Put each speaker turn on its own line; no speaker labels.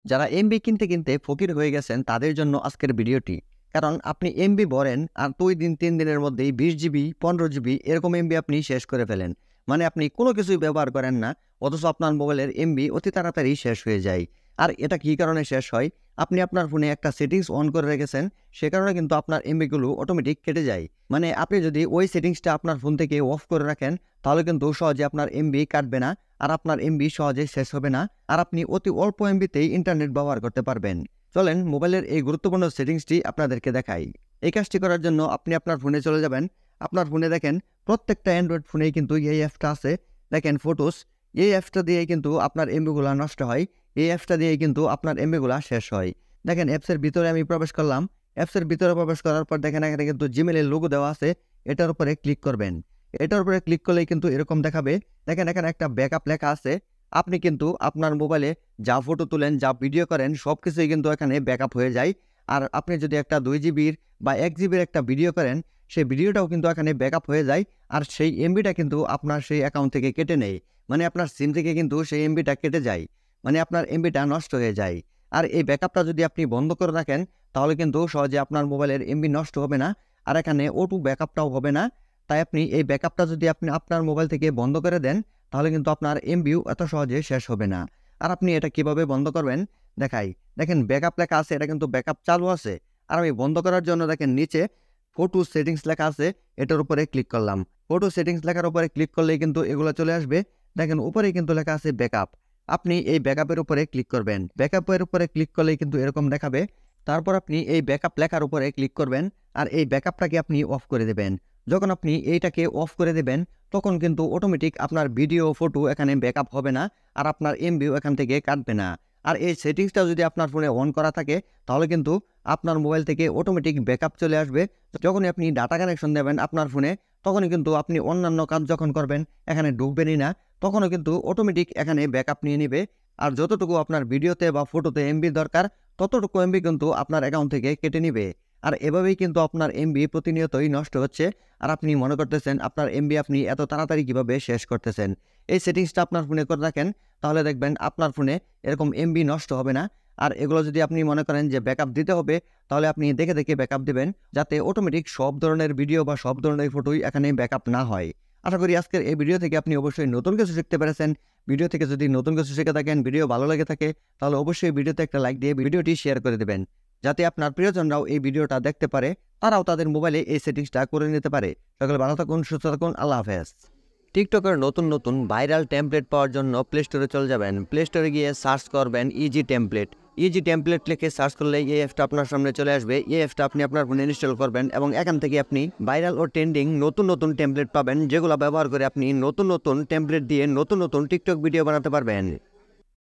যারা এমবি কিনতে কিনতে ফকির হয়ে গেছেন তাদের জন্য আজকের ভিডিওটি। কারণ আপনি এমবি ভরেন আর 2 দিন 3 দিনের মধ্যেই 20 জিবি 15 জিবি এরকম এমবি আপনি শেষ করে ফেলেন। মানে আপনি কোনো কিছুই ব্যবহার করেন না, অথচ আপনার মোবাইলের এমবি অতি তাড়াতাড়ি শেষ হয়ে যায়। আর এটা কী কারণে শেষ হয়? আপনি আপনার ফোনে একটা সেটিংস অন করে রেখেছেন, সে কারণে কিন্তু আপনার এমবিগুলো অটোমেটিক কেটে যায়। মানে আপনি যদি ওই সেটিংসটা আপনার ফোন থেকে অফ করে রাখেন, তাহলে কিন্তু সহজে আপনার এমবি কাটবে না, আর আপনার এমবি সহজে শেষ হবে না, আর আপনি অতি অল্প এমবিতেই ইন্টারনেট ব্যবহার করতে পারবেন। চলেন মোবাইলের এই গুরুত্বপূর্ণ সেটিংসটি আপনাদেরকে দেখাই। এই কাজটি করার জন্য আপনি আপনার ফোনে চলে যাবেন। আপনার ফোনে দেখেন প্রত্যেকটা অ্যান্ড্রয়েড ফোনেই কিন্তু এই অ্যাপটা আছে। দেখেন ফটোস, এই অ্যাপটা দিয়েই কিন্তু আপনার এমবিগুলো নষ্ট হয়, এই অ্যাপটা দিয়েই কিন্তু আপনার এমবিগুলো শেষ হয়। দেখেন অ্যাপসের ভিতরে আমি প্রবেশ করলাম। অ্যাপসের ভিতরে প্রবেশ করার পর দেখেন এখানে কিন্তু জিমেলের লোগো দেওয়া আছে, এটার উপরে ক্লিক করবেন। এটার উপরে ক্লিক করলেই কিন্তু এরকম দেখাবে। দেখেন এখানে একটা ব্যাকআপ লেখা আছে। আপনি কিন্তু আপনার মোবাইলে যা ফটো তুলেন, যা ভিডিও করেন, সব কিছুই কিন্তু এখানে ব্যাকআপ হয়ে যায়। আর আপনি যদি একটা 2 জিবির বা 1 জিবির একটা ভিডিও করেন, সেই ভিডিওটাও কিন্তু এখানে ব্যাকআপ হয়ে যায়। আর সেই এমবিটা কিন্তু আপনার সেই অ্যাকাউন্ট থেকে কেটে নেয়। মানে আপনার সিম থেকে কিন্তু সেই এমবিটা কেটে যায়। মানে আপনার এমবিটা নষ্ট হয়ে যায়। আর এই ব্যাকআপটা যদি আপনি বন্ধ করে রাখেন, তাহলে কিন্তু সহজে আপনার মোবাইলের এমবি নষ্ট হবে না। আর এখানে অটো ব্যাকআপটাও হবে না। তাই আপনি এই ব্যাকআপটা যদি আপনি আপনার মোবাইল থেকে বন্ধ করে দেন, তাহলে কিন্তু আপনার এমবিও এত সহজে শেষ হবে না। আর আপনি এটা কিভাবে বন্ধ করবেন দেখাই। দেখেন ব্যাকআপ লেখা আছে, এটা কিন্তু ব্যাকআপ চালু আছে। আর আমি বন্ধ করার জন্য দেখেন নিচে ফটো সেটিংস লেখা আছে, এটার উপরে ক্লিক করলাম। ফটো সেটিংস লেখার উপরে ক্লিক করলেই কিন্তু এগুলো চলে আসবে। দেখেন উপরেই কিন্তু লেখা আছে ব্যাকআপ। আপনি এই ব্যাকআপের উপরে ক্লিক করবেন। ব্যাকআপের উপরে ক্লিক করলেই কিন্তু এরকম দেখাবে। তারপর আপনি এই ব্যাকআপ লেখার উপরে ক্লিক করবেন, আর এই ব্যাকআপটাকে আপনি অফ করে দেবেন। যখন আপনি এইটাকে অফ করে দেবেন, তখন কিন্তু অটোমেটিক আপনার ভিডিও ফটো এখানে ব্যাকআপ হবে না, আর আপনার এমবিও এখান থেকে কাটবে না। আর এই সেটিংসটা যদি আপনার ফোনে অন করা থাকে, তাহলে কিন্তু আপনার মোবাইল থেকে অটোমেটিক ব্যাকআপ চলে আসবে। যখনই আপনি ডাটা কানেকশন দেবেন আপনার ফোনে, তখনই কিন্তু আপনি অন্যান্য কাজ যখন করবেন এখানে ঢুকবেনই না, তখনও কিন্তু অটোমেটিক এখানে ব্যাকআপ নিয়ে নেবে। আর যতটুকু আপনার ভিডিওতে বা ফটোতে এমবি দরকার, ততটুকু এমবি কিন্তু আপনার অ্যাকাউন্ট থেকে কেটে নিবে। আর এভাবেই কিন্তু আপনার এমবি প্রতিনিয়তই নষ্ট হচ্ছে। আর আপনি মনে করতেছেন আপনার এমবি আপনি এত তাড়াতাড়ি কিভাবে শেষ করতেছেন। এই সেটিংসটা আপনার ফোনে করে রাখেন, তাহলে দেখবেন আপনার ফোনে এরকম এমবি নষ্ট হবে না। আর এগুলো যদি আপনি মনে করেন যে ব্যাকআপ দিতে হবে, তাহলে আপনি দেখে দেখে ব্যাকআপ দিবেন, যাতে অটোমেটিক সব ধরনের ভিডিও বা সব ধরনের ফটোই এখানে ব্যাকআপ না হয়। আশা করি আজকের এই ভিডিও থেকে আপনি অবশ্যই নতুন কিছু শিখতে পেরেছেন। ভিডিও থেকে যদি নতুন কিছু শিখে থাকেন, ভিডিও ভালো লেগে থাকে, তাহলে অবশ্যই ভিডিওতে একটা লাইক দিয়ে ভিডিওটি শেয়ার করে দেবেন, যাতে আপনার প্রিয়জনরাও এই ভিডিওটা দেখতে পারে, তারাও তাদের মোবাইলে এই সেটিংসটা করে নিতে পারে। সকলে ভালো থাকুন, সুস্থ থাকুন, আল্লাহ হাফেজ। টিকটকের নতুন নতুন ভাইরাল টেমপ্লেট পাওয়ার জন্য প্লে স্টোরে চলে যাবেন। প্লে স্টোরে গিয়ে সার্চ করবেন ইজি টেমপ্লেট। ইজি টেমপ্লেট লিখে সার্চ করলে এই অ্যাপটা আপনার সামনে চলে আসবে। এই অ্যাপটা আপনি আপনার ফোনে ইনস্টল করবেন, এবং এখান থেকে আপনি ভাইরাল ও ট্রেন্ডিং নতুন নতুন টেমপ্লেট পাবেন, যেগুলো ব্যবহার করে আপনি নতুন নতুন টেমপ্লেট দিয়ে নতুন নতুন টিকটক ভিডিও বানাতে পারবেন।